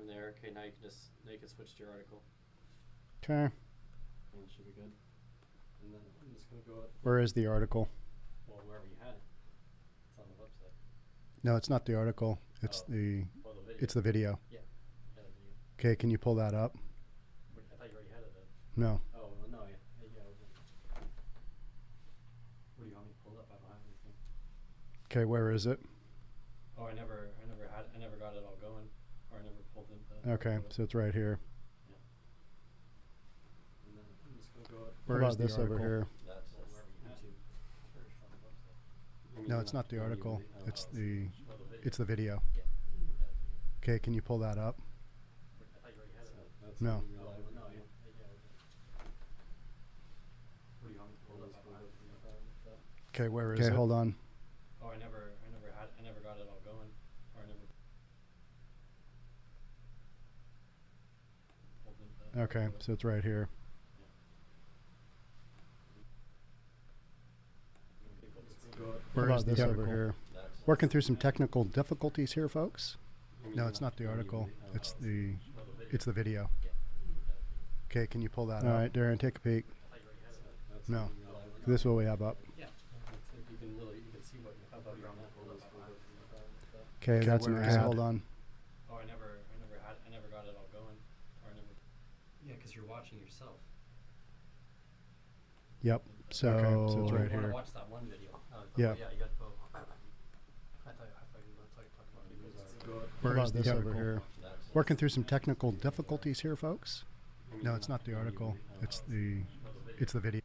there. Okay, now you can switch to your article. Okay. And it should be good. And then I'm just gonna go up. Where is the article? Well, wherever you had it. It's on the website. No, it's not the article. It's the video. it's the video. Yeah. Yeah, the video. Okay, can you pull that up? I thought you already had it then. No. Oh well, no, yeah. What do you want me to pull up? I don't have anything. Okay, where is it? Oh, I never got it all going, or I never pulled it. Okay, so it's right here. Yeah. And then I'm just gonna go up. Where is this over here? That's wherever you had it. First on the website. No, it's not the article. It's the video. video. Yeah. Okay, can you pull that up? I thought you already had it. No. Oh, well, no, yeah. What do you want me to pull up? I don't have anything. Okay, where is it? Okay, hold on. Oh, I never got it all going, or I never pulled it. Okay, so it's right here. Where is this over here? Working through some technical difficulties here, folks. No, it's not the article. It's the video. Okay, can you pull that up? All right, Darren, take a peek. No, this is what we have up. Yeah, you can see what you're on that. Okay, that's an ad. Hold on. Oh, I never got it all going, or I never. Yeah, because you're watching yourself. Yep. So, okay, so it's right here. Watch that one video. Yeah. Yeah, you got to go. I thought you were talking about Where is this over here? Working through some technical difficulties here, folks. No, it's not the article. It's the video.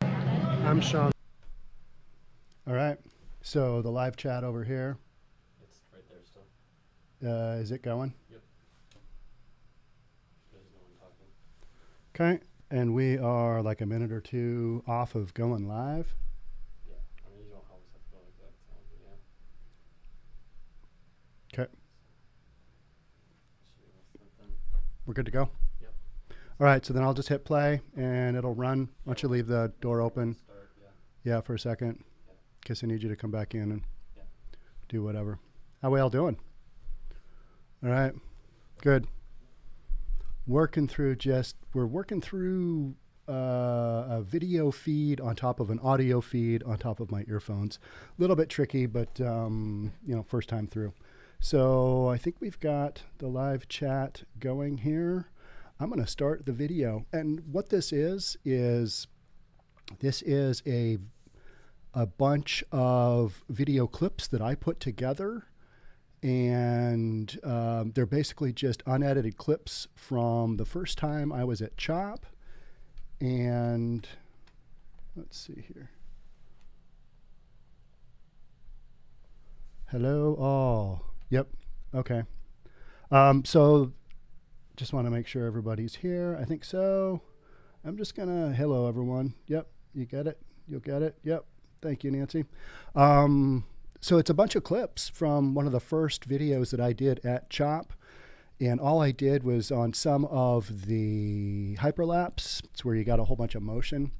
I'm Sean. All right. So the live chat over here. It's right there still. Is it going? Yep. There's no one Okay. talking. And we are like a minute or two off of going live. Yeah. I mean, you don't always have to go like that. So, yeah. Okay. We're good to go? Yep. All right. So then I'll just hit play and it'll run. Why don't you leave the door open? Yeah, for a second. Yeah. Guess I need you to come back in and yeah. do whatever. How we all doing? All right. Good. We're working through a video feed on top of an audio feed on top of my earphones. A little bit tricky, but first time through. So I think we've got the live chat going here. I'm going to start the video. And what this is a bunch of video clips that I put together, and they're basically just unedited clips from the first time I was at CHOP. And let's see here. Hello all. Yep. Okay. So just want to make sure everybody's here. I think so. I'm just gonna, hello everyone. Yep. You get it? You'll get it? Yep. Thank you, Nancy. So it's a bunch of clips from one of the first videos that I did at CHOP. And all I did was on some of the hyperlapse. It's where you got a whole bunch of motion.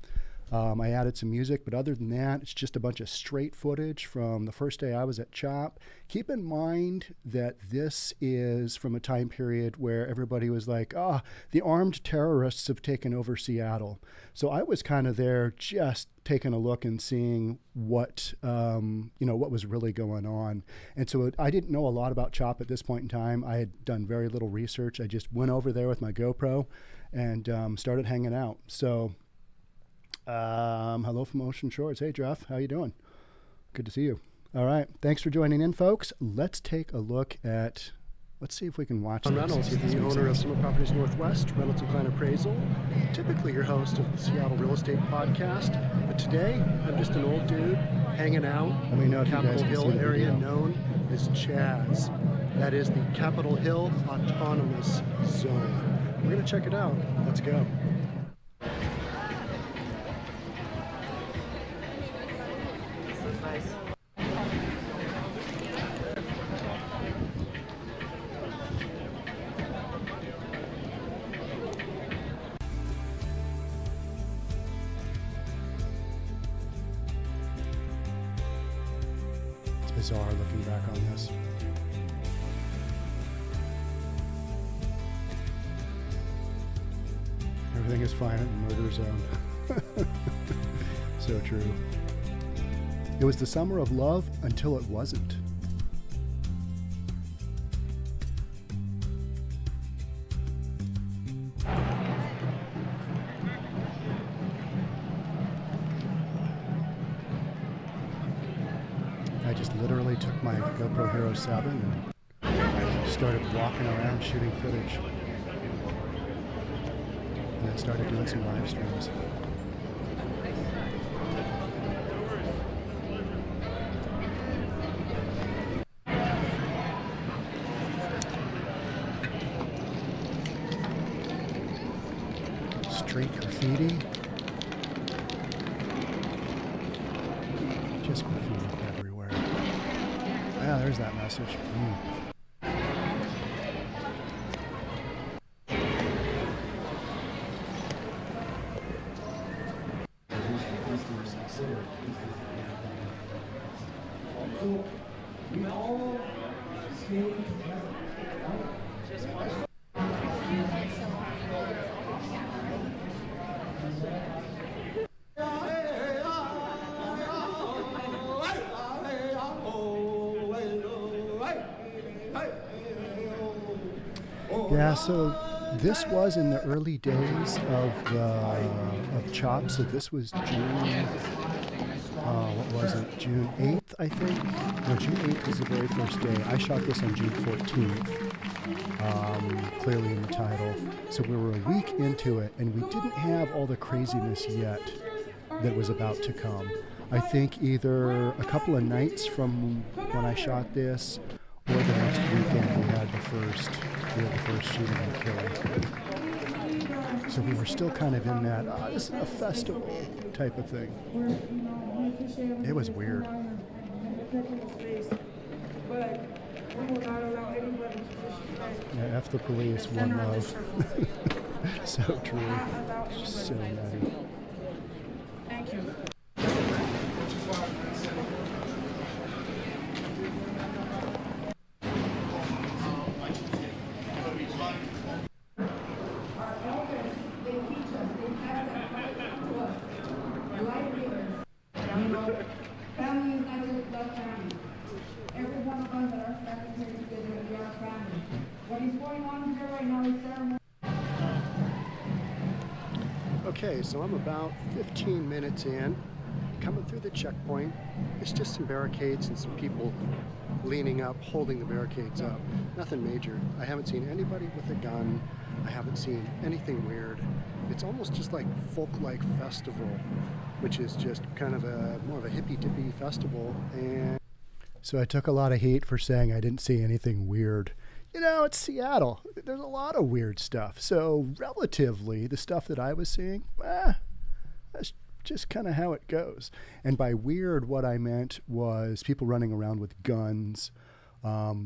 I added some music, but other than that, it's just a bunch of straight footage from the first day I was at CHOP. Keep in mind that this is from a time period where everybody was like, the armed terrorists have taken over Seattle. So I was kind of there just taking a look and seeing what was really going on. And so I didn't know a lot about CHOP at this point in time. I had done very little research. I just went over there with my GoPro and started hanging out. So hello from Ocean Shores. Hey, Jeff, how you doing? Good to see you. All right, thanks for joining in, folks. Let's take a look at, let's see if we can watch. Sean Reynolds, the owner of Summer Properties Northwest, Reynolds and Klein Appraisal, typically your host of the Seattle Real Estate Podcast. But today, I'm just an old dude hanging out in the Capitol Hill area known as CHAZ. That is the Capitol Hill Autonomous Zone. We're going to check it out. Let's go. bizarre looking back on this. Everything is fine in the murder zone. So true. It was the summer of love until it wasn't. I just literally took my GoPro Hero 7 and started walking around shooting footage. And then started doing some live streams. Street graffiti. Just graffiti everywhere. Ah, there's that message. Yeah, so this was in the early days of CHAZ. So this was June. What was it? June 8th, I think. No, June 8th was the very first day. I shot this on June 14th. Clearly in the title. So we were a week into it, and we didn't have all the craziness yet that was about to come. I think either a couple of nights from when I shot this, or the next weekend we had the first shooting and killing. So we were still kind of in that, this is a festival type of thing. It was weird. Yeah, F the police, one love. So true. Just so nutty. Thank you. Okay, so I'm about 15 minutes in, coming through the checkpoint. It's just some barricades and some people leaning up, holding the barricades up. Nothing major. I haven't seen anybody with a gun. I haven't seen anything weird. It's almost just like folk-like festival, which is just kind of more of a hippie-dippy festival. And so I took a lot of heat for saying I didn't see anything weird. You know, it's Seattle. There's a lot of weird stuff. So relatively, the stuff that I was seeing, that's just kind of how it goes. And by weird, what I meant was people running around with guns,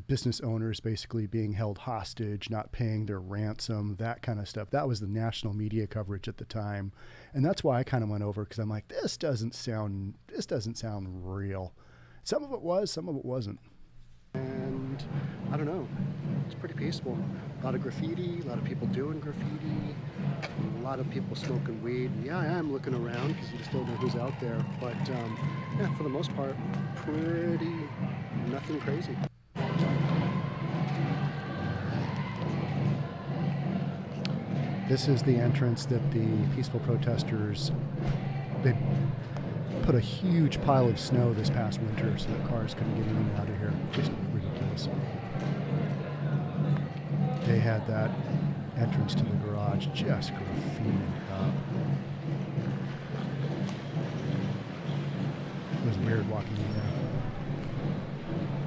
business owners basically being held hostage, not paying their ransom, that kind of stuff. That was the national media coverage at the time. And that's why I kind of went over, because I'm like, this doesn't sound real. Some of it was, some of it wasn't. And I don't know, it's pretty peaceful. A lot of graffiti, a lot of people doing graffiti, a lot of people smoking weed. Yeah, I am looking around because you just don't know who's out there. But yeah, for the most part, pretty, nothing crazy. This is the entrance that the peaceful protesters, they put a huge pile of snow this past winter so that cars couldn't get in and out of here. Just ridiculous. They had that entrance to the garage just graffitied up. It was weird walking in there.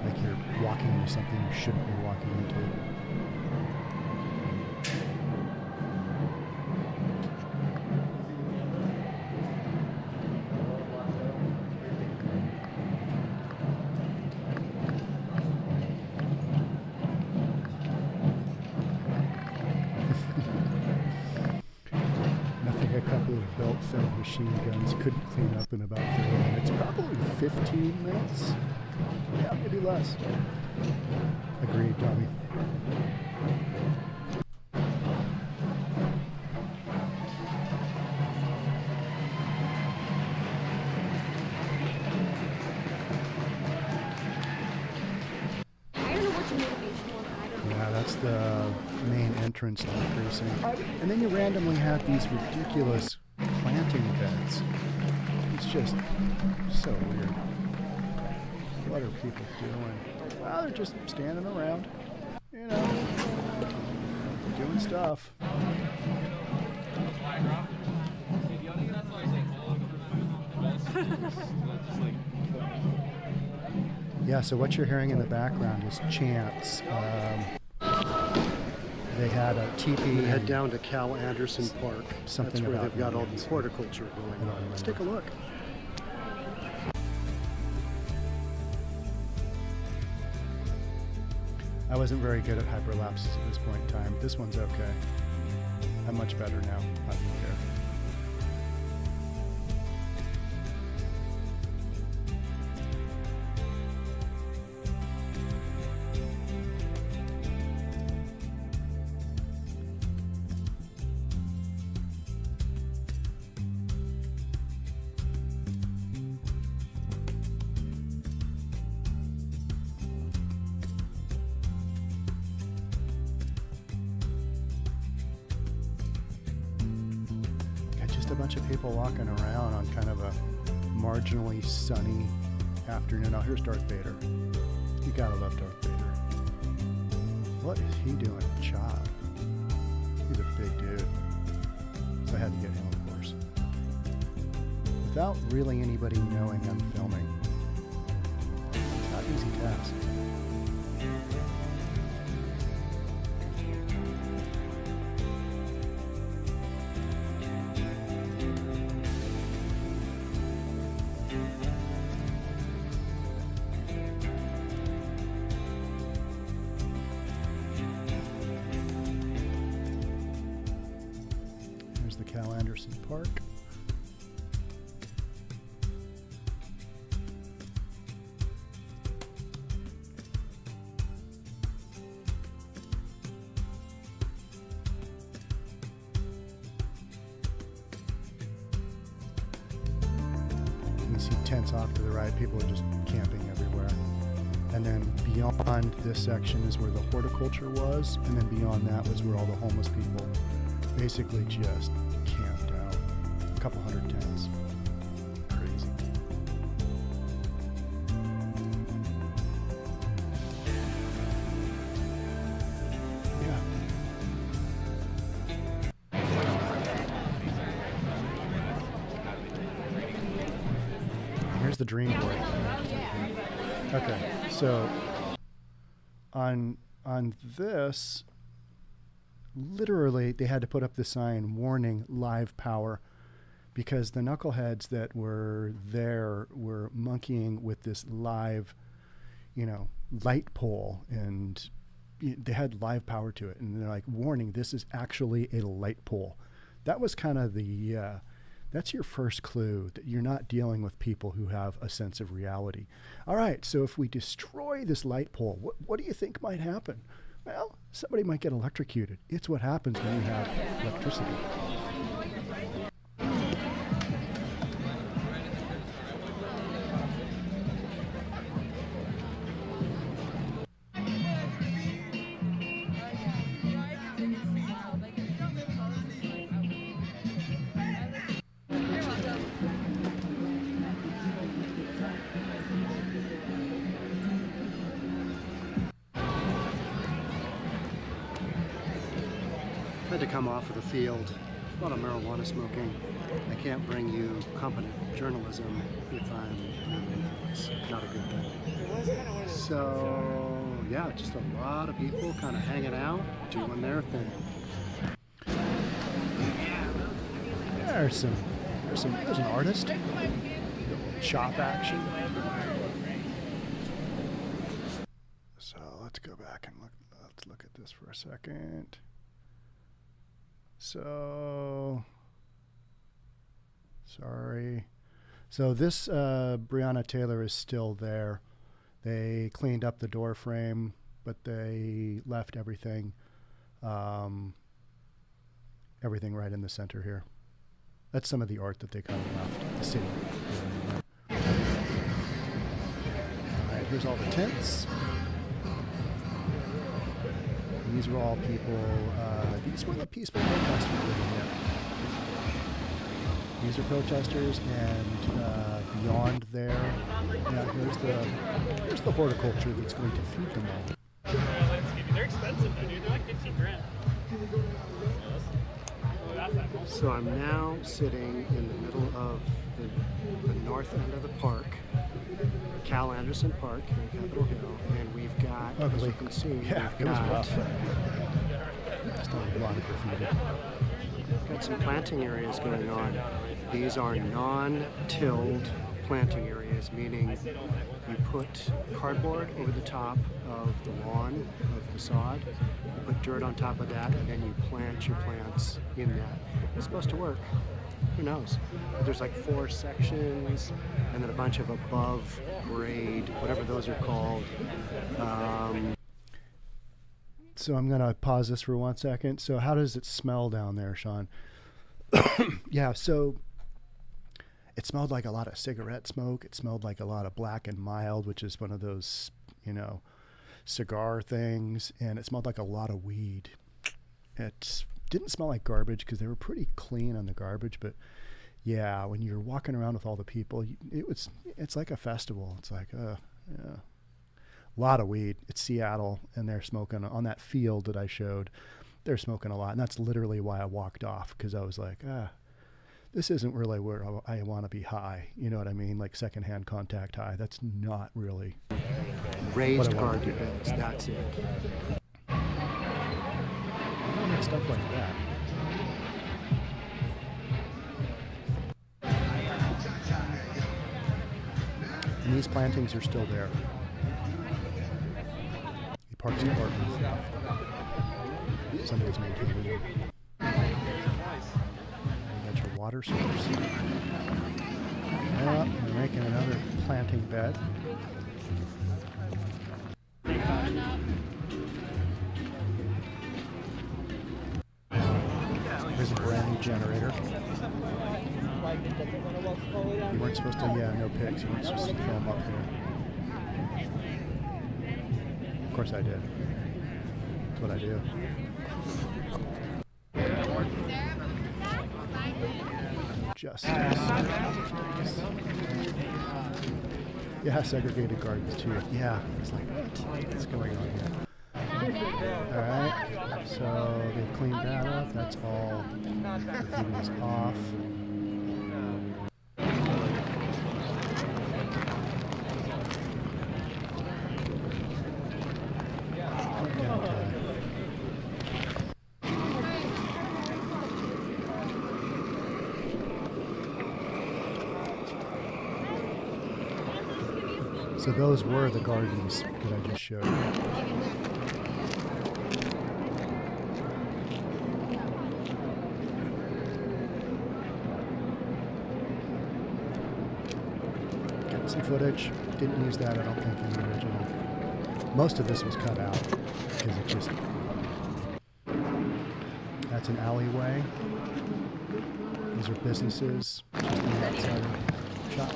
Like you're walking into something you shouldn't be walking into. Belt-fed machine guns couldn't clean up in about 30 minutes, probably 15 minutes. Yeah, maybe less. Agreed, Tommy. I don't know what your motivation was. I don't know. Yeah, that's the main entrance to the precinct. And then you randomly have these ridiculous planting beds. It's just so weird. What are people doing? Well, they're just standing around, you know, doing stuff. Yeah, so what you're hearing in the background is chants. They had a teepee. We head down to Cal Anderson Park. Something That's where about they've got all Indians. the horticulture going on. Let's take a look. I wasn't very good at hyperlapses at this point in time. This one's okay. I'm much better now. I don't care. A bunch of people walking around on kind of a marginally sunny afternoon. Oh, here's Darth Vader. You gotta love Darth Vader. What is he doing at CHAZ? He's a big dude. So I had to get him, of course. Without really anybody knowing I'm filming. It's not an easy task. Cal Anderson Park. You can see tents off to the right. People are just camping everywhere. And then beyond this section is where the horticulture was, and then beyond that was where all the homeless people basically just camped out. A couple hundred tents. Crazy. Yeah. Here's the dream board. Okay, so on this, literally they had to put up the sign warning live power, because the knuckleheads that were there were monkeying with this live, light pole, and they had live power to it, and they're like, warning, this is actually a light pole. That was kind of the that's your first clue that you're not dealing with people who have a sense of reality. All right, so if we destroy this light pole, what do you think might happen? Well, somebody might get electrocuted. It's what happens when you have electricity. Had to come off of the field. A lot of marijuana smoking. I can't bring you competent journalism if I'm under influence. Not a good thing. So, yeah, just a lot of people kind of hanging out, doing their thing. There's an artist. Shop action. So let's go back and let's look at this for a second. So, sorry. So this Breonna Taylor is still there. They cleaned up the door frame, but they left everything everything right in the center here. That's some of the art that they kind of left the city. All right, here's all the tents. And these were all people, these were the peaceful protesters living here. These are protesters, and beyond there, yeah, here's the horticulture that's going to feed them all. They're expensive though, dude. They're like 15 grand. So I'm now sitting in the middle of the north end of the park, Cal Anderson Park here in Capitol Hill, and we've got, as you can see, Yeah, it was rough. Still a lot of graffiti. got some planting areas going on. These are non-tilled planting areas, meaning you put cardboard over the top of the lawn, of the sod, you put dirt on top of that, and then you plant your plants in that. It's supposed to work. Who knows? But there's like 4 sections, and then a bunch of above grade, whatever those are called. So I'm going to pause this for 1 second. So how does it smell down there, Sean? Yeah, so it smelled like a lot of cigarette smoke. It smelled like a lot of Black and Mild, which is one of those, cigar things. And it smelled like a lot of weed. It didn't smell like garbage because they were pretty clean on the garbage. But yeah, when you're walking around with all the people, it's like a festival. It's like, yeah. A lot of weed. It's Seattle, and they're smoking on that field that I showed. They're smoking a lot, and that's literally why I walked off, because I was like, this isn't really where I want to be high. You know what I mean? Like secondhand contact high. That's not really Raised garden beds, that's it. I don't like stuff like that. And these plantings are still there. The Parks Department left. Somebody's maintaining them. You got your water source. We're making another planting bed. There's a brand new generator. You weren't supposed to, no pics. You weren't supposed to film up here. Of course I did. That's what I do. Justice. Yeah, segregated gardens too. Yeah, it's like, what's going on here? Alright, so they've cleaned that up. That's all. Graffiti is off. So those were the gardens that I just showed. Got some footage. Didn't use that, I don't think, in the original. Most of this was cut out because it just... That's an alleyway. These are businesses just on the outside of the shop.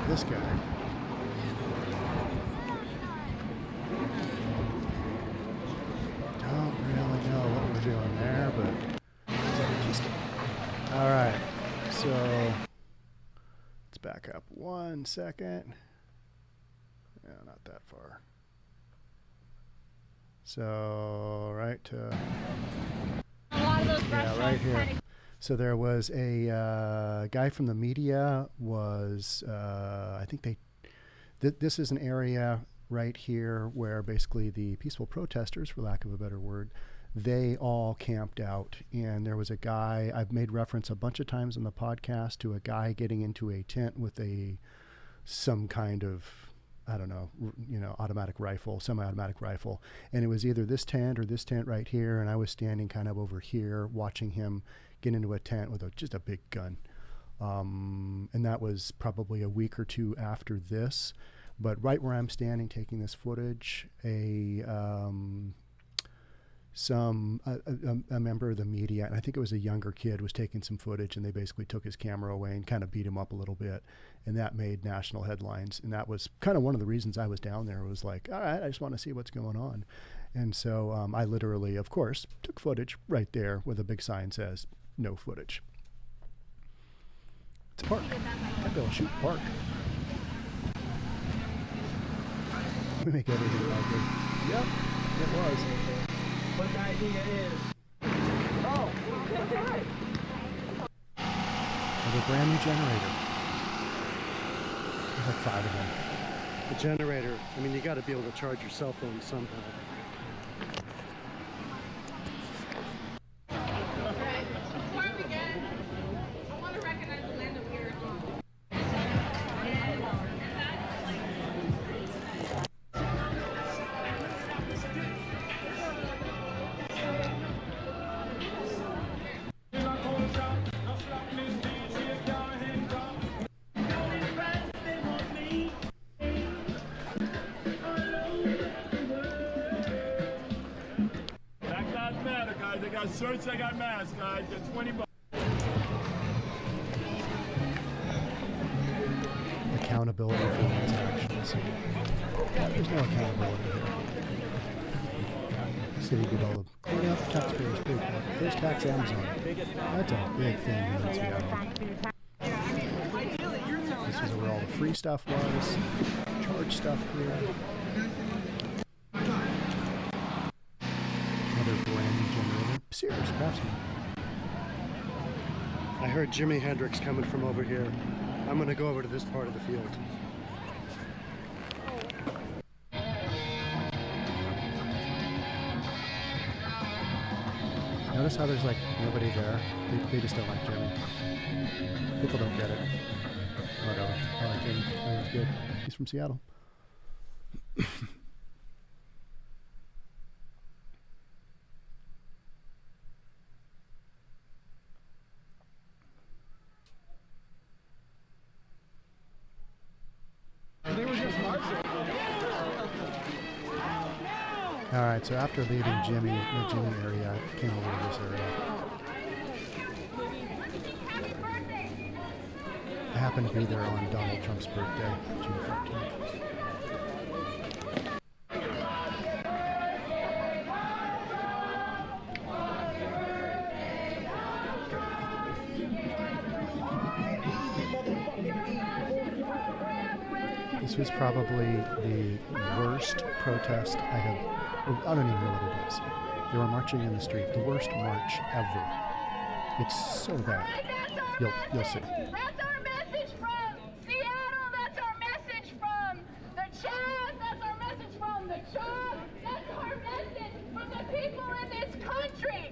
This guy. Don't really know what we're doing there, but it's artistic. All right, so let's back up 1 second. Yeah, not that far. So right to right here. So there was a guy from the media was, I think this is an area right here where basically the peaceful protesters, for lack of a better word, they all camped out. And there was a guy, I've made reference a bunch of times on the podcast to a guy getting into a tent with a some kind of, I don't know, automatic rifle, semi-automatic rifle. And it was either this tent or this tent right here. And I was standing kind of over here watching him get into a tent with just a big gun. And that was probably a week or two after this. But right where I'm standing taking this footage, a member of the media, and I think it was a younger kid, was taking some footage, and they basically took his camera away and kind of beat him up a little bit. And that made national headlines. And that was kind of one of the reasons I was down there. It was like, all right, I just want to see what's going on. And so I literally, of course, took footage right there where the big sign says, no footage. It's a park. I'd be able to shoot a park. We make everything ugly. Yep, it was. What the idea is? Oh, that's right. Another brand new generator. There's like 5 of them. The generator, I mean, you got to be able to charge your cell phone somehow. Before I begin, I want to recognize the land of here. They got shirts, they got masks, guys. They're 20 bucks. Accountability for one's actions. There's no accountability here. The city did all the clean up, taxpayers paid for it. First tax Amazon. That's a big thing here in Seattle. This is where all the free stuff was. Charge stuff here. Another brand new generator. Sears, Craftsman. I heard Jimi Hendrix coming from over here. I'm going to go over to this part of the field. Notice how there's like nobody there. They just don't like Jimmy. People don't get it. Whatever. I like him. He's good. He's from Seattle. All right, so after leaving the Jimmy area, I came over to this area. I happened to be there on Donald Trump's birthday, June 15th. This was probably the worst protest I have. I don't even know what it is. They were marching in the street. The worst march ever. It's so bad. You'll see. That's our message from Seattle. That's our message from the CHAZ. That's our message from the CHAZ. That's our message from the people in this country.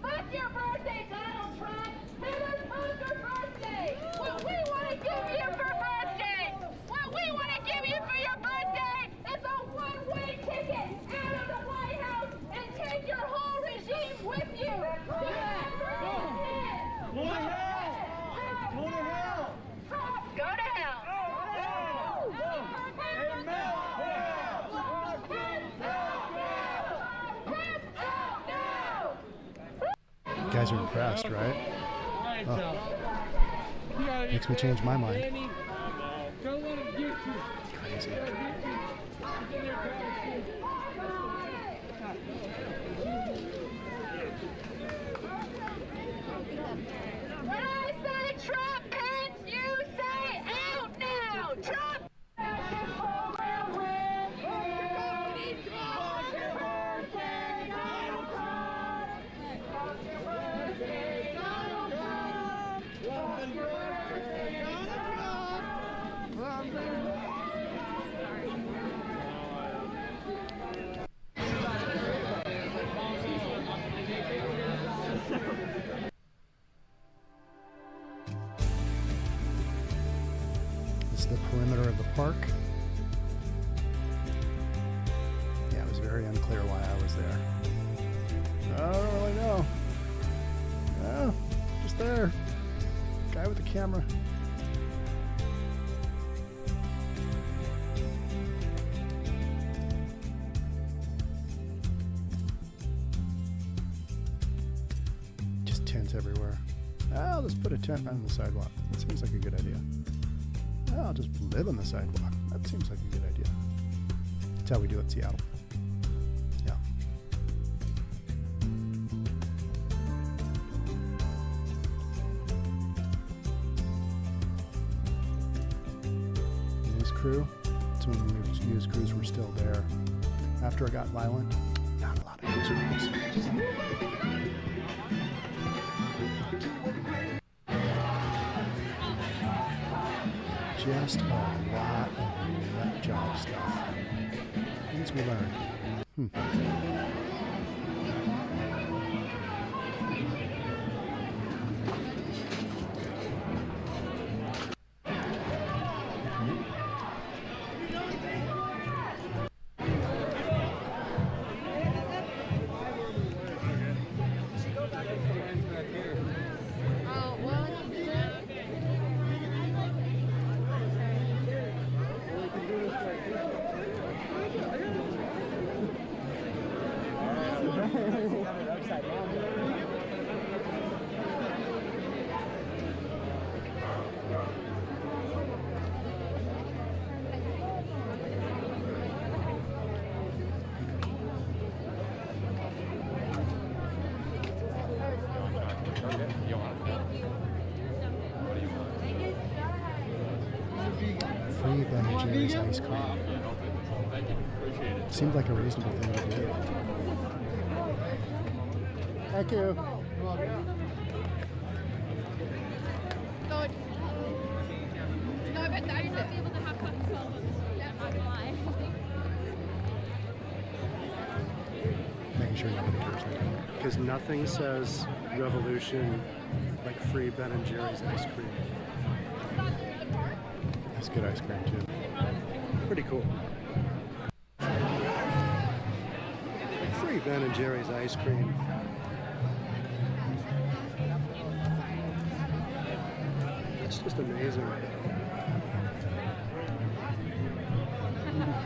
Fuck your birthday, Donald Trump. Let us fuck your birthday. What we want to give you for birthday. What we want to give you for your birthday is a one-way ticket out of the White House and take your whole regime with you. Go to hell! Go to hell! Go to hell! You guys are impressed, right? Oh. Makes me change my mind. Crazy. When I say Trump Pence, you say out now! Trump! It's the perimeter of the park. Yeah, it was very unclear why I was there. I don't really know. Oh, just there. Guy with the camera. Just tents everywhere. I'll just put a tent on the sidewalk. That seems like a good idea. I'll just live on the sidewalk. That seems like a good idea. That's how we do it in Seattle. Yeah. News crew. That's when the news crews were still there. After it got violent, not a lot of news crews. Just a lot of nut job stuff. Things we learned. Free Ben and Jerry's ice cream. Seemed like a reasonable thing to do. Thank you. No, I bet that you should be able to have fun. Yeah, I'm not gonna lie. Making sure nobody cares. Because nothing says revolution like free Ben and Jerry's ice cream. That's good ice cream too. Pretty cool. Free Ben and Jerry's ice cream. It's just amazing.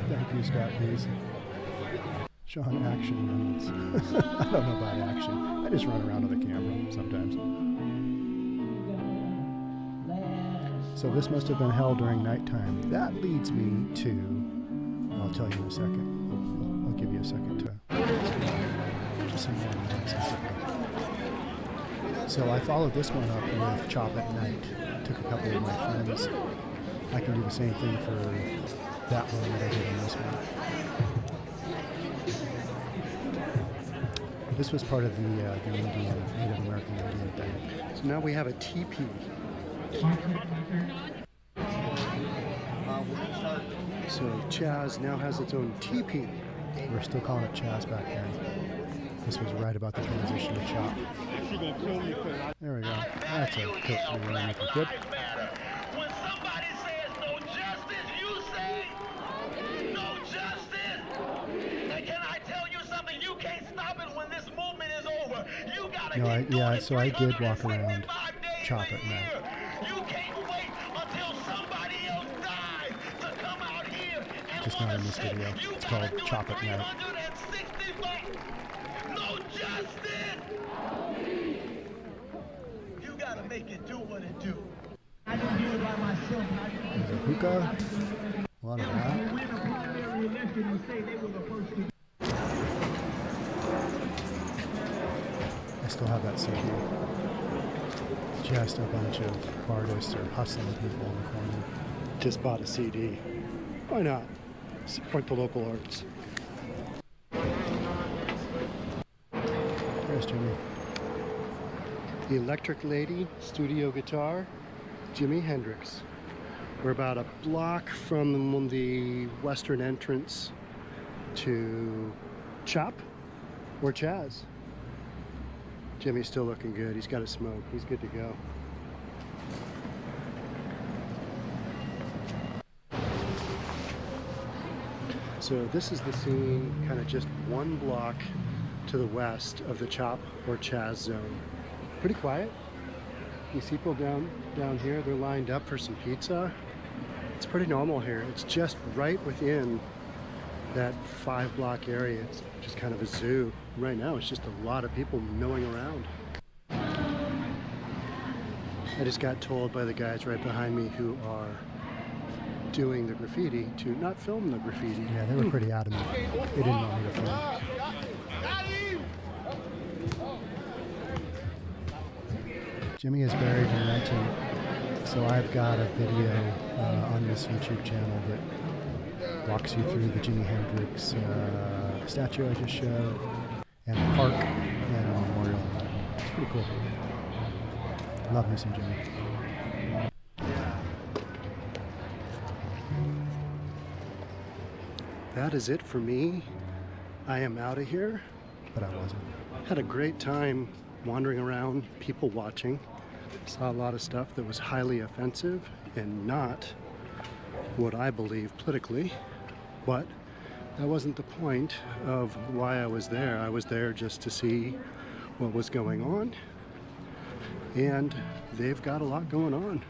Thank you, Scott, please. Sean Action Reynolds. I don't know about action. I just run around with the camera sometimes. So this must have been held during nighttime. That leads me to, I'll tell you in a second. I'll give you a second to just some more nonsense. So I followed this one up with Chop at Night. Took a couple of my friends. I can do the same thing for that one that I did on this one. This was part of the Indian, Native American Indian thing. So now we have a teepee. So CHAZ now has its own teepee. We're still calling it CHAZ back then. This was right about the transition to CHOP. There we go. That's a cook we run with a kid. When somebody says no justice, you say no justice. And can I tell you something? You can't stop it when this movement is over. You gotta keep doing it. So I did walk around 365 days CHOP a at year. night. You can't wait until somebody else dies to come out here and Just not in this video. It's called CHOP at Night. 365. No justice. You gotta make it do what it do. I don't do it by myself. There's a hookah. A lot of that. Win a primary election and say they were the first to. I still have that CD. Just a bunch of artists or hustling people in the corner. Just bought a CD. Why not? Support the local arts. There's Jimmy. The Electric Lady studio guitar, Jimi Hendrix. We're about a block from the western entrance to CHOP or CHAZ. Jimmy's still looking good. He's got a smoke. He's good to go. So this is the scene kind of just one block to the west of the CHOP or CHAZ zone. Pretty quiet. These people down here, they're lined up for some pizza. It's pretty normal here. It's just right within that 5-block area. It's just kind of a zoo. Right now it's just a lot of people milling around. I just got told by the guys right behind me who are doing the graffiti to not film the graffiti. Yeah, they were pretty adamant. They didn't want me to film. Jimmy is buried in Renton, so I've got a video on this YouTube channel that walks you through the Jimi Hendrix statue I just showed, and the park, and the memorial. It's pretty cool. Love me some Jimmy. That is it for me. I am out of here. But I wasn't. Had a great time wandering around, people watching. Saw a lot of stuff that was highly offensive and not what I believe politically. But that wasn't the point of why I was there. I was there just to see what was going on. And they've got a lot going on.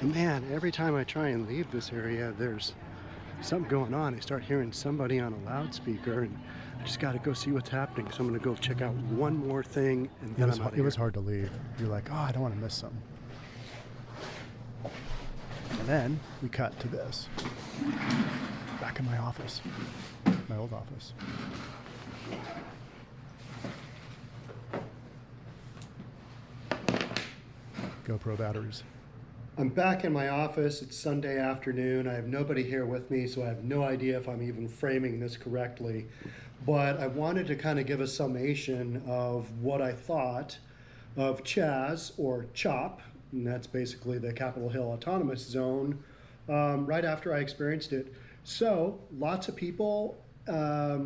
And man, every time I try and leave this area, there's something going on. I start hearing somebody on a loudspeaker, and I just got to go see what's happening. So I'm going to go check out one more thing, and then I'm out of here. It was hard to leave. You're like, oh, I don't want to miss something. And then we cut to this. Back in my office. My old office. GoPro batteries. I'm back in my office. It's Sunday afternoon. I have nobody here with me, so I have no idea if I'm even framing this correctly. But I wanted to kind of give a summation of what I thought of CHAZ or CHOP, and that's basically the Capitol Hill Autonomous Zone, right after I experienced it. So lots of people. I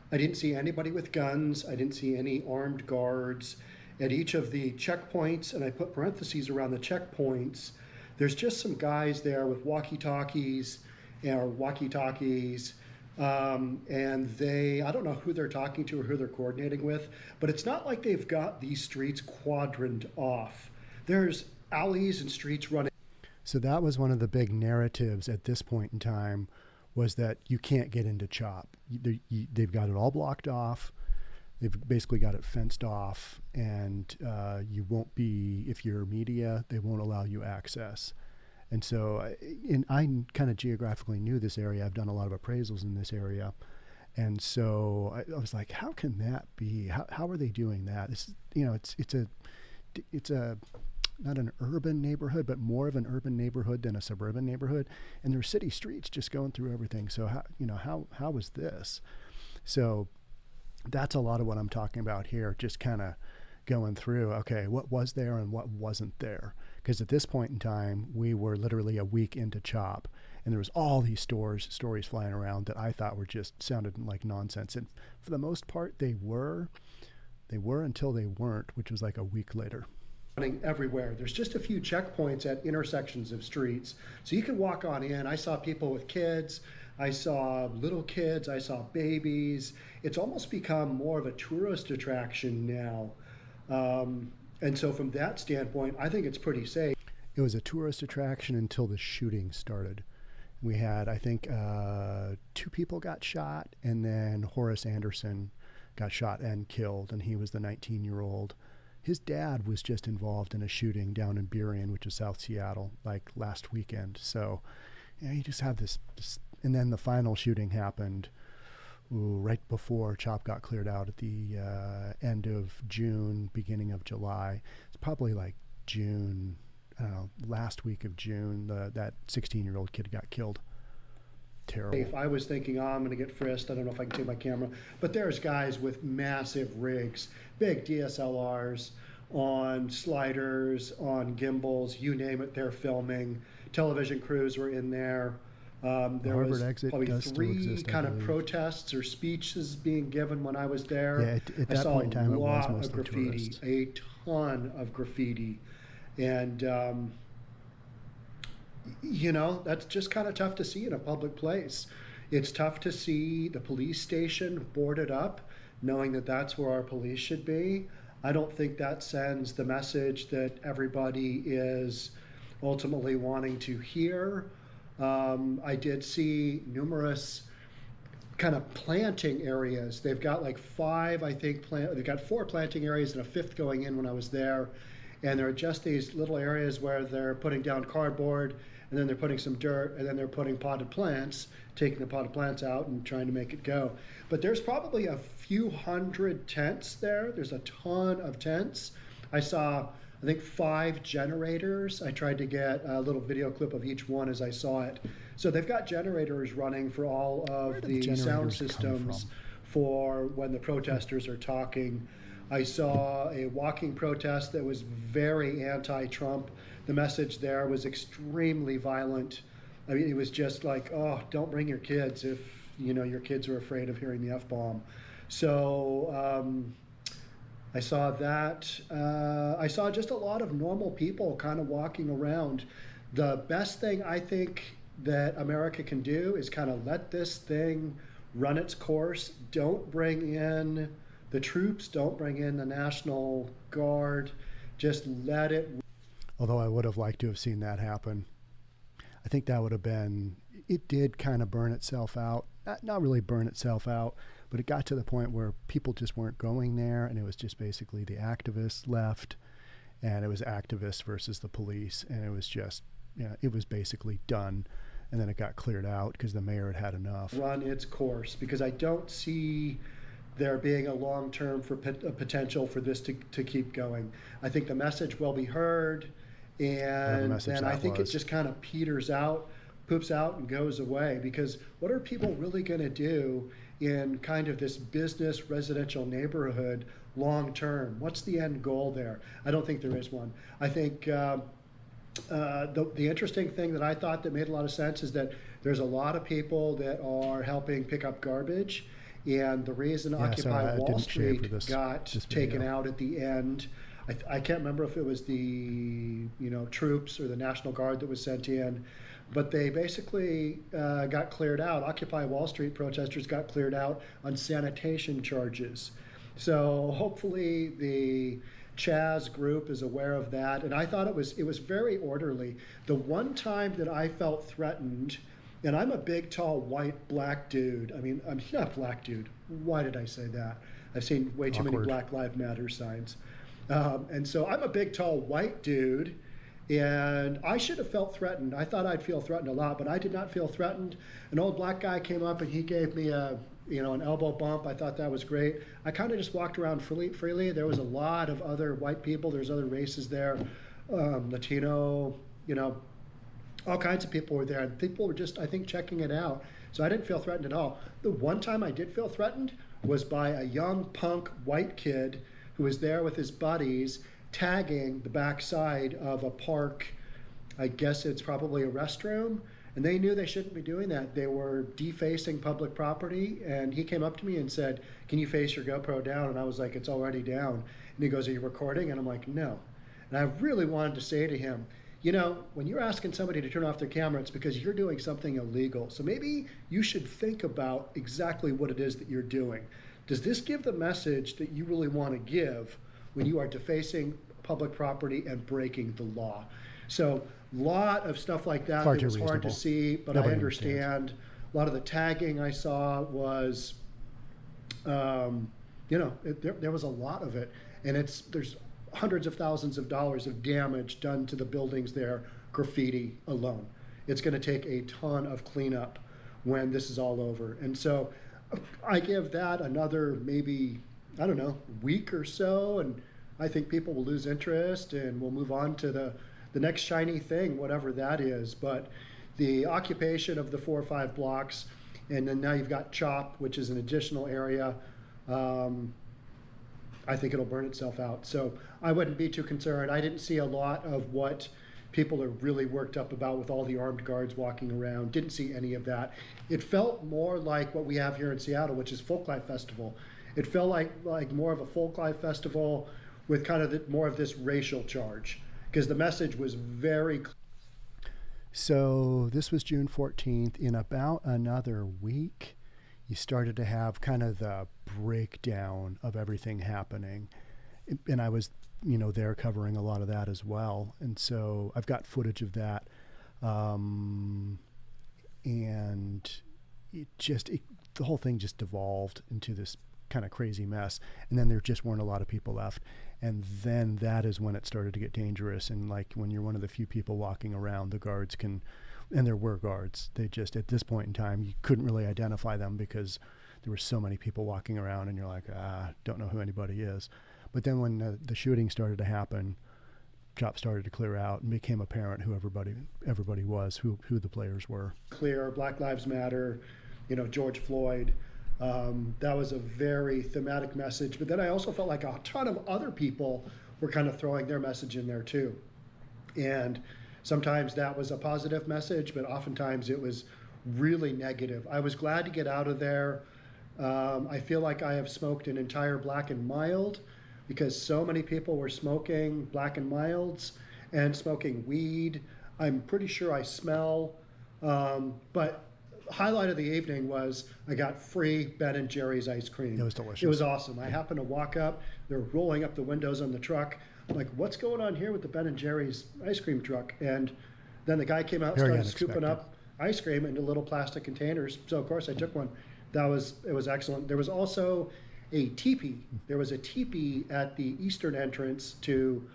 didn't see anybody with guns. I didn't see any armed guards. At each of the checkpoints, and I put parentheses around the checkpoints, there's just some guys there with walkie-talkies, and they, I don't know who they're talking to or who they're coordinating with, but it's not like they've got these streets quadrant off. There's alleys and streets running. So that was one of the big narratives at this point in time, was that you can't get into CHOP. They've got it all blocked off. They've basically got it fenced off, and you won't be, if you're media, they won't allow you access. And so I kind of geographically knew this area. I've done a lot of appraisals in this area. And so I was like, how can that be? How are they doing that? It's a not an urban neighborhood, but more of an urban neighborhood than a suburban neighborhood. And there are city streets just going through everything. So how was this? So that's a lot of what I'm talking about here, just kind of going through, okay, what was there and what wasn't there? Because at this point in time, we were literally a week into CHOP, and there was all these stories flying around that I thought were just sounded like nonsense. And for the most part, they were until they weren't, which was like a week later. Everywhere. There's just a few checkpoints at intersections of streets. So you can walk on in. I saw people with kids. I saw little kids, I saw babies. It's almost become more of a tourist attraction now. And so from that standpoint, I think it's pretty safe. It was a tourist attraction until the shooting started. We had, I think, 2 people got shot, and then Horace Anderson got shot and killed, and he was the 19-year-old. His dad was just involved in a shooting down in Burien, which is South Seattle, like last weekend. So, you just have this and then the final shooting happened right before CHOP got cleared out at the end of June, beginning of July. It's probably like June, I don't know, last week of June, that 16-year-old kid got killed. Terrible. If I was thinking, oh, I'm going to get frisked, I don't know if I can take my camera, but there's guys with massive rigs, big DSLRs, on sliders, on gimbals, you name it, they're filming. Television crews were in there. There was probably 3 kind of protests or speeches being given when I was there. Yeah, at that point in time, it was mostly graffiti, tourists. a ton of graffiti. And you know, that's just kind of tough to see in a public place. It's tough to see the police station boarded up, knowing that that's where our police should be. I don't think that sends the message that everybody is ultimately wanting to hear. I did see numerous kind of planting areas. They've got like 5, I think, they've got 4 planting areas and a 5th going in when I was there. And there are just these little areas where they're putting down cardboard, and then they're putting some dirt, and then they're putting potted plants, taking the potted plants out and trying to make it go. But there's probably a few hundred tents there. There's a ton of tents. I saw, I think, 5 generators. I tried to get a little video clip of each one as I saw it. So they've got generators running for all of the sound systems for when the protesters are talking. I saw a walking protest that was very anti-Trump. The message there was extremely violent. I mean, it was just like, oh, don't bring your kids if, you know, your kids are afraid of hearing the F-bomb. So I saw that. I saw just a lot of normal people kind of walking around. The best thing I think that America can do is kind of let this thing run its course. Don't bring in the troops, don't bring in the National Guard, just let it. Although I would have liked to have seen that happen. I think that would have been, it did kind of burn itself out. Not really burn itself out, but it got to the point where people just weren't going there, and it was just basically the activists left, and it was activists versus the police, and it was just, yeah, it was basically done. And then it got cleared out because the mayor had had enough. Run its course, because I don't see there being a long-term potential for this to keep going. I think the message will be heard, and then I think it just kind of peters out, poops out and goes away, because what are people really going to do in kind of this business residential neighborhood long-term? What's the end goal there? I don't think there is one. I think the interesting thing that I thought that made a lot of sense is that there's a lot of people that are helping pick up garbage. And the reason Occupy Wall Street got taken out at the end, I can't remember if it was the troops or the National Guard that was sent in, but they basically got cleared out. Occupy Wall Street protesters got cleared out on sanitation charges. So hopefully the CHAZ group is aware of that. And I thought it was very orderly. The one time that I felt threatened, and I'm a big, tall, white, black dude. I mean, I'm not black dude. Why did I say that? I've seen way too many Black Lives Matter signs. And so I'm a big, tall, white dude, and I should have felt threatened. I thought I'd feel threatened a lot, but I did not feel threatened. An old black guy came up and he gave me an elbow bump. I thought that was great. I kind of just walked around freely. There was a lot of other white people. There's other races there, Latino, all kinds of people were there, and people were just, I think, checking it out. So I didn't feel threatened at all. The one time I did feel threatened was by a young punk white kid who was there with his buddies tagging the backside of a park. I guess it's probably a restroom. And they knew they shouldn't be doing that. They were defacing public property. And he came up to me and said, "Can you face your GoPro down?" And I was like, "It's already down." And he goes, "Are you recording?" And I'm like, "No." And I really wanted to say to him, when you're asking somebody to turn off their camera, it's because you're doing something illegal. So maybe you should think about exactly what it is that you're doing. Does this give the message that you really want to give when you are defacing public property and breaking the law? So a lot of stuff like that that was hard to see, but I understand. A lot of the tagging I saw was, there was a lot of it. And there's hundreds of thousands of dollars of damage done to the buildings there, graffiti alone. It's going to take a ton of cleanup when this is all over. And so I give that another maybe, week or so, and I think people will lose interest and we'll move on to the next shiny thing, whatever that is. But the occupation of the 4 or 5 blocks, and then now you've got CHOP, which is an additional area. I think it'll burn itself out. So I wouldn't be too concerned. I didn't see a lot of what people are really worked up about with all the armed guards walking around. Didn't see any of that. It felt more like what we have here in Seattle, which is Folklife Festival. It felt like more of a Folklife Festival with kind of more of this racial charge, because the message was very clear. So this was June 14th. In about another week, you started to have kind of the breakdown of everything happening. And I was, there covering a lot of that as well. And so I've got footage of that. And the whole thing just devolved into this kind of crazy mess. And then there just weren't a lot of people left. And then that is when it started to get dangerous. And like when you're one of the few people walking around, the guards and there were guards. They just, at this point in time, you couldn't really identify them because there were so many people walking around and you're like, don't know who anybody is. But then when the shooting started to happen, CHOP started to clear out and became apparent who everybody was, who the players were. Clear, Black Lives Matter, George Floyd. That was a very thematic message. But then I also felt like a ton of other people were kind of throwing their message in there too. And sometimes that was a positive message, but oftentimes it was really negative. I was glad to get out of there. I feel like I have smoked an entire Black and Mild because so many people were smoking Black and Milds and smoking weed. I'm pretty sure I smell, but highlight of the evening was I got free Ben & Jerry's ice cream. It was delicious. It was awesome. I happened to walk up, they're rolling up the windows on the truck. I'm like, what's going on here with the Ben & Jerry's ice cream truck? And then the guy came out and started scooping up ice cream into little plastic containers. So of course I took one. It was excellent. There was also a teepee. There was a teepee at the eastern entrance to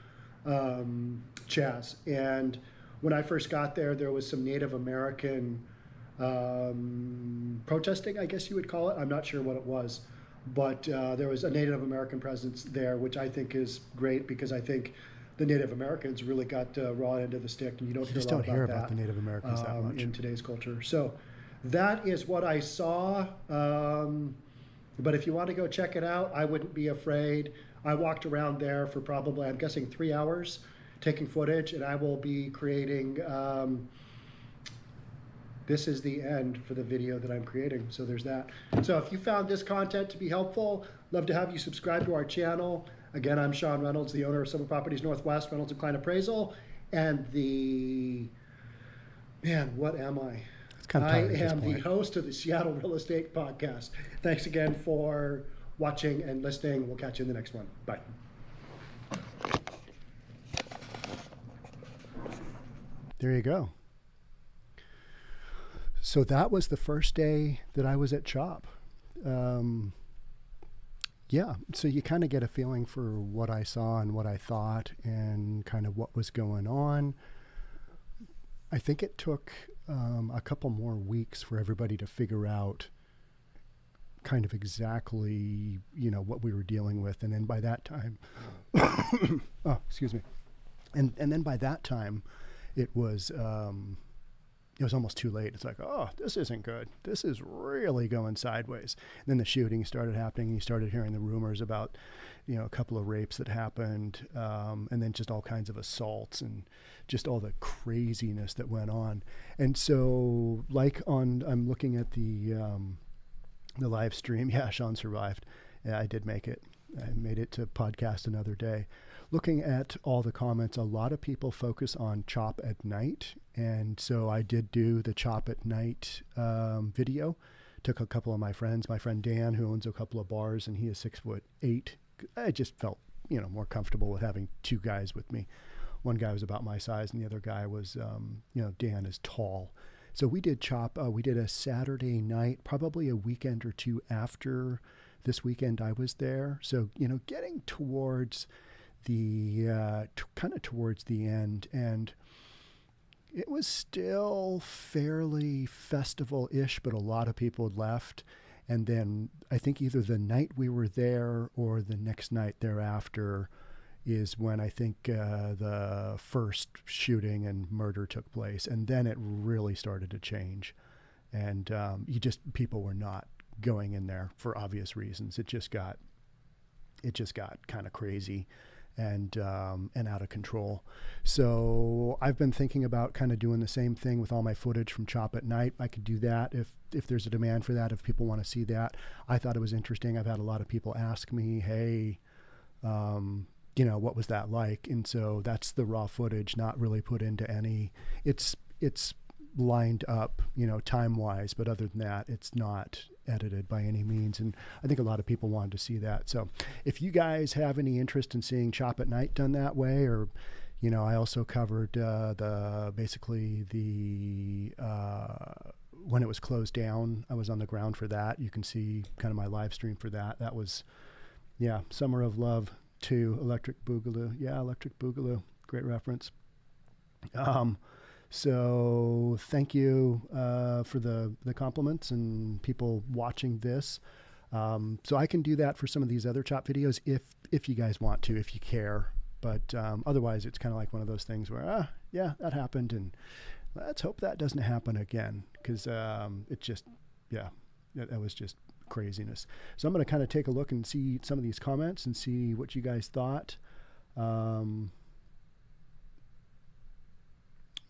CHAZ. And when I first got there, there was some Native American protesting, I guess you would call it. I'm not sure what it was, but there was a Native American presence there, which I think is great because I think the Native Americans really got raw end of the stick, and you don't hear about the Native Americans that much in today's culture. So that is what I saw. But if you want to go check it out, I wouldn't be afraid. I walked around there for probably, I'm guessing, 3 hours taking footage, and I will be creating, this is the end for the video that I'm creating. So there's that. So if you found this content to be helpful, love to have you subscribe to our channel. Again, I'm Sean Reynolds, the owner of Summer Properties Northwest, Reynolds & Klein Appraisal, and what am I? I am the host of the Seattle Real Estate Podcast. Thanks again for watching and listening. We'll catch you in the next one. Bye. There you go. So that was the first day that I was at CHOP. Yeah, so you kind of get a feeling for what I saw and what I thought and kind of what was going on. I think it took a couple more weeks for everybody to figure out kind of exactly, what we were dealing with. And then by that time, oh, excuse me. And then by that time, it was almost too late. It's like, oh, this isn't good. This is really going sideways. And then the shooting started happening. You started hearing the rumors about, a couple of rapes that happened, and then just all kinds of assaults and just all the craziness that went on. And so, I'm looking at the live stream. Yeah, Sean survived. Yeah, I did make it. I made it to podcast another day. Looking at all the comments, a lot of people focus on CHOP at night. And so I did do the CHOP at night video. Took a couple of my friends, my friend Dan, who owns a couple of bars, and he is 6'8". I just felt, more comfortable with having two guys with me. One guy was about my size, and the other guy was, Dan is tall. So we did CHOP. We did a Saturday night, probably a weekend or two after this weekend I was there. So, getting towards the kind of towards the end, and it was still fairly festival-ish, but a lot of people had left. And then I think either the night we were there or the next night thereafter is when I think the first shooting and murder took place. And then it really started to change. And people were not going in there for obvious reasons. It just got kind of crazy and out of control. So I've been thinking about kind of doing the same thing with all my footage from CHOP at night. I could do that if there's a demand for that, if people want to see that. I thought it was interesting. I've had a lot of people ask me, hey, what was that like? And so that's the raw footage, not really put into any, it's lined up, time wise, but other than that, it's not edited by any means. And I think a lot of people wanted to see that. So if you guys have any interest in seeing Chop at Night done that way, or, I also covered basically the when it was closed down, I was on the ground for that. You can see kind of my live stream for that. That was, Summer of Love 2, Electric Boogaloo. Yeah, Electric Boogaloo. Great reference. So thank you for the compliments and people watching this. So I can do that for some of these other Chop videos if you guys want to, if you care. But otherwise, it's kind of like one of those things where, that happened, and let's hope that doesn't happen again, because it just, that was just craziness. So I'm going to kind of take a look and see some of these comments and see what you guys thought.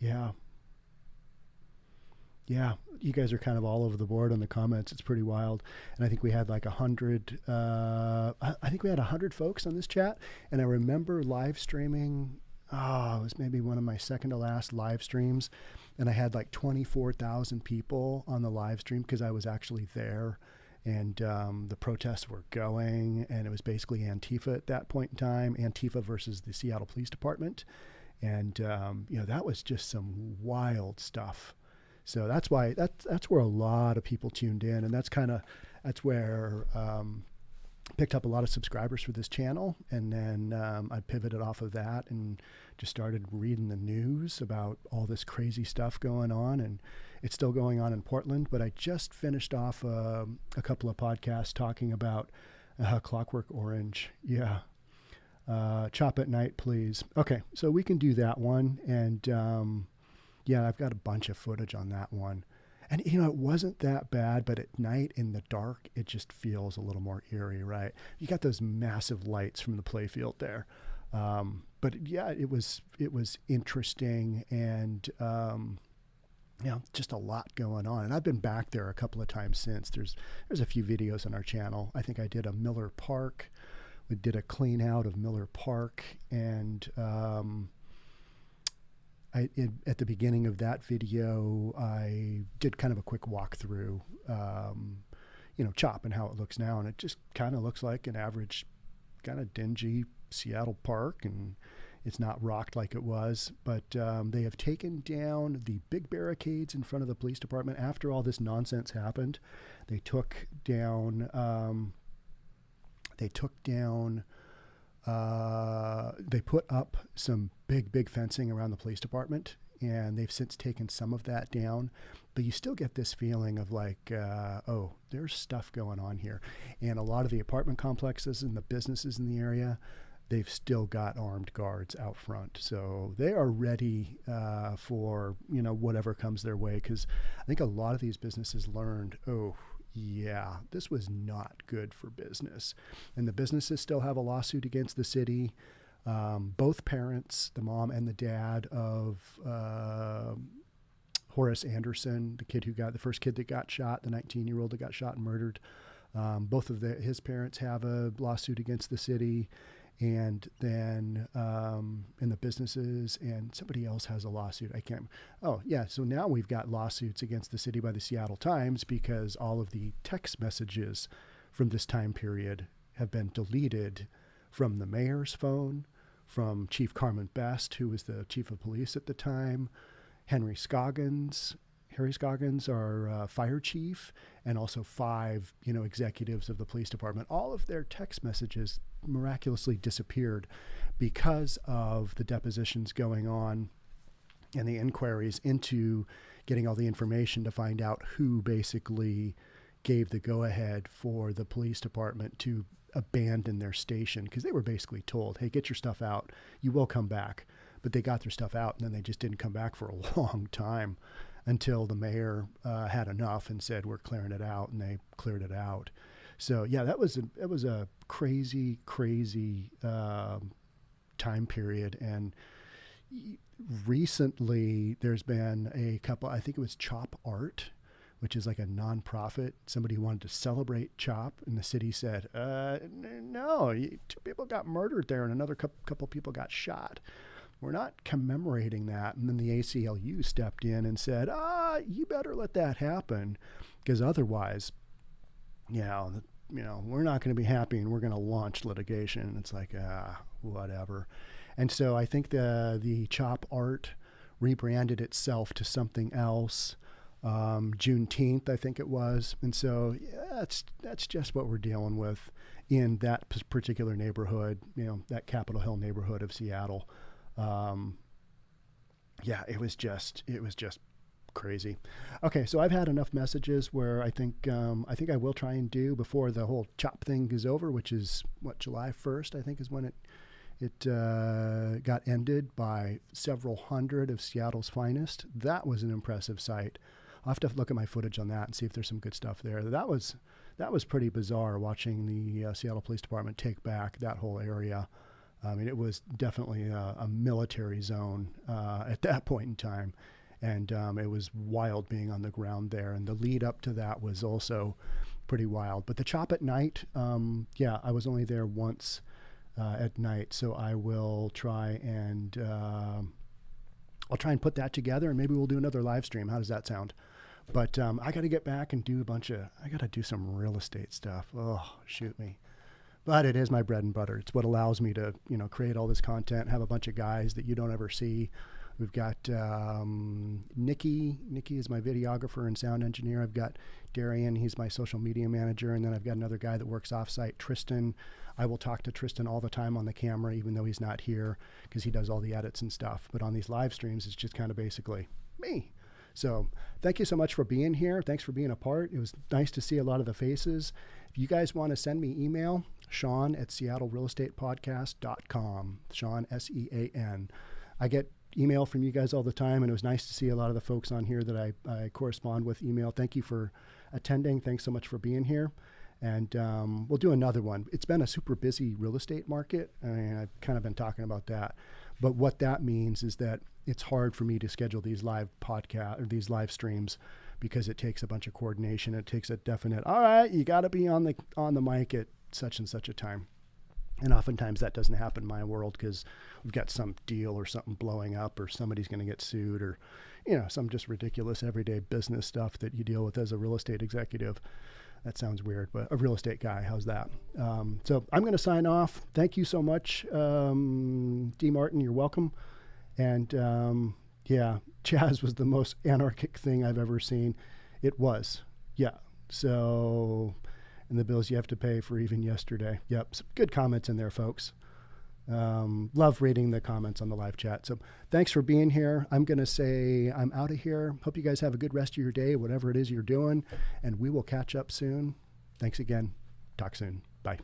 Yeah, you guys are kind of all over the board on the comments. It's pretty wild. And I think we had like 100, I think we had 100 folks on this chat. And I remember live streaming, it was maybe one of my second to last live streams. And I had like 24,000 people on the live stream because I was actually there. And the protests were going, and it was basically Antifa at that point in time, Antifa versus the Seattle Police Department. And, that was just some wild stuff. So that's why that's where a lot of people tuned in, and that's where picked up a lot of subscribers for this channel. And then I pivoted off of that and just started reading the news about all this crazy stuff going on, and it's still going on in Portland. But I just finished off a couple of podcasts talking about Clockwork Orange. Yeah. Chop at Night, please. Okay, so we can do that one. And I've got a bunch of footage on that one. And, it wasn't that bad, but at night in the dark, it just feels a little more eerie, right? You got those massive lights from the playfield there. But it was interesting, and, just a lot going on. And I've been back there a couple of times since. There's a few videos on our channel. I think I did a Miller Park. We did a clean out of Miller Park, and at the beginning of that video, I did kind of a quick walkthrough, Chop and how it looks now. And it just kind of looks like an average kind of dingy Seattle park, and it's not rocked like it was. But they have taken down the big barricades in front of the police department. After all this nonsense happened, they took down, they put up some big fencing around the police department, and they've since taken some of that down. But you still get this feeling of like, there's stuff going on here. And a lot of the apartment complexes and the businesses in the area, they've still got armed guards out front. So they are ready for, whatever comes their way. Because I think a lot of these businesses learned, this was not good for business. And the businesses still have a lawsuit against the city. Both parents, the mom and the dad of Horace Anderson, the first kid that got shot, the 19-year-old that got shot and murdered. Both of his parents have a lawsuit against the city. And then in the businesses, and somebody else has a lawsuit. So now we've got lawsuits against the city by the Seattle Times because all of the text messages from this time period have been deleted from the mayor's phone, from Chief Carmen Best, who was the chief of police at the time, Harry Scoggins, our fire chief, and also 5, executives of the police department. All of their text messages miraculously disappeared because of the depositions going on and the inquiries into getting all the information to find out who basically gave the go-ahead for the police department to abandon their station, because they were basically told, hey, get your stuff out. You will come back. But they got their stuff out, and then they just didn't come back for a long time until the mayor had enough and said, we're clearing it out, and they cleared it out. So, that was a crazy time period. And recently there's been a couple, I think it was Chop Art, which is like a nonprofit. Somebody wanted to celebrate CHOP, and the city said, no, 2 people got murdered there and another couple people got shot. We're not commemorating that. And then the ACLU stepped in and said, you better let that happen, because otherwise, we're not going to be happy and we're going to launch litigation. And it's like, whatever. And so I think the CHOP art rebranded itself to something else. Juneteenth, I think it was. And so that's just what we're dealing with in that particular neighborhood, that Capitol Hill neighborhood of Seattle. It was just crazy. Okay, so I've had enough messages where I think I will try and do before the whole CHOP thing is over, which is July 1st, I think is when it got ended by several hundred of Seattle's finest. That was an impressive sight. I'll have to look at my footage on that and see if there's some good stuff there. That was pretty bizarre watching the Seattle Police Department take back that whole area. I mean, it was definitely a military zone at that point in time. And it was wild being on the ground there. And the lead up to that was also pretty wild. But the CHOP at night, I was only there once at night. So I will try and put that together, and maybe we'll do another live stream. How does that sound? But I got to get back and do I got to do some real estate stuff. Oh, shoot me. But it is my bread and butter. It's what allows me to, create all this content, have a bunch of guys that you don't ever see. We've got Nikki. Nikki is my videographer and sound engineer. I've got Darian. He's my social media manager. And then I've got another guy that works offsite, Tristan. I will talk to Tristan all the time on the camera, even though he's not here, because he does all the edits and stuff. But on these live streams, it's just kind of basically me. So thank you so much for being here. Thanks for being a part. It was nice to see a lot of the faces. If you guys want to send me email, Sean@SeattleRealEstatePodcast.com. Sean, SEAN. I get email from you guys all the time, and it was nice to see a lot of the folks on here that I correspond with email. Thank you for attending. Thanks so much for being here. And we'll do another one. It's been a super busy real estate market, and I've kind of been talking about that. But what that means is that it's hard for me to schedule these live podcast or these live streams, because it takes a bunch of coordination. It takes a definite, all right, you got to be on the mic at such and such a time. And oftentimes that doesn't happen in my world, because we've got some deal or something blowing up, or somebody's going to get sued, or, some just ridiculous everyday business stuff that you deal with as a real estate executive. That sounds weird, but a real estate guy, how's that? So I'm going to sign off. Thank you so much, D. Martin. You're welcome. And CHAZ was the most anarchic thing I've ever seen. It was. Yeah. So, and the bills you have to pay for even yesterday. Yep. Some good comments in there, folks. Love reading the comments on the live chat. So thanks for being here. I'm going to say I'm out of here. Hope you guys have a good rest of your day, whatever it is you're doing, and we will catch up soon. Thanks again. Talk soon. Bye.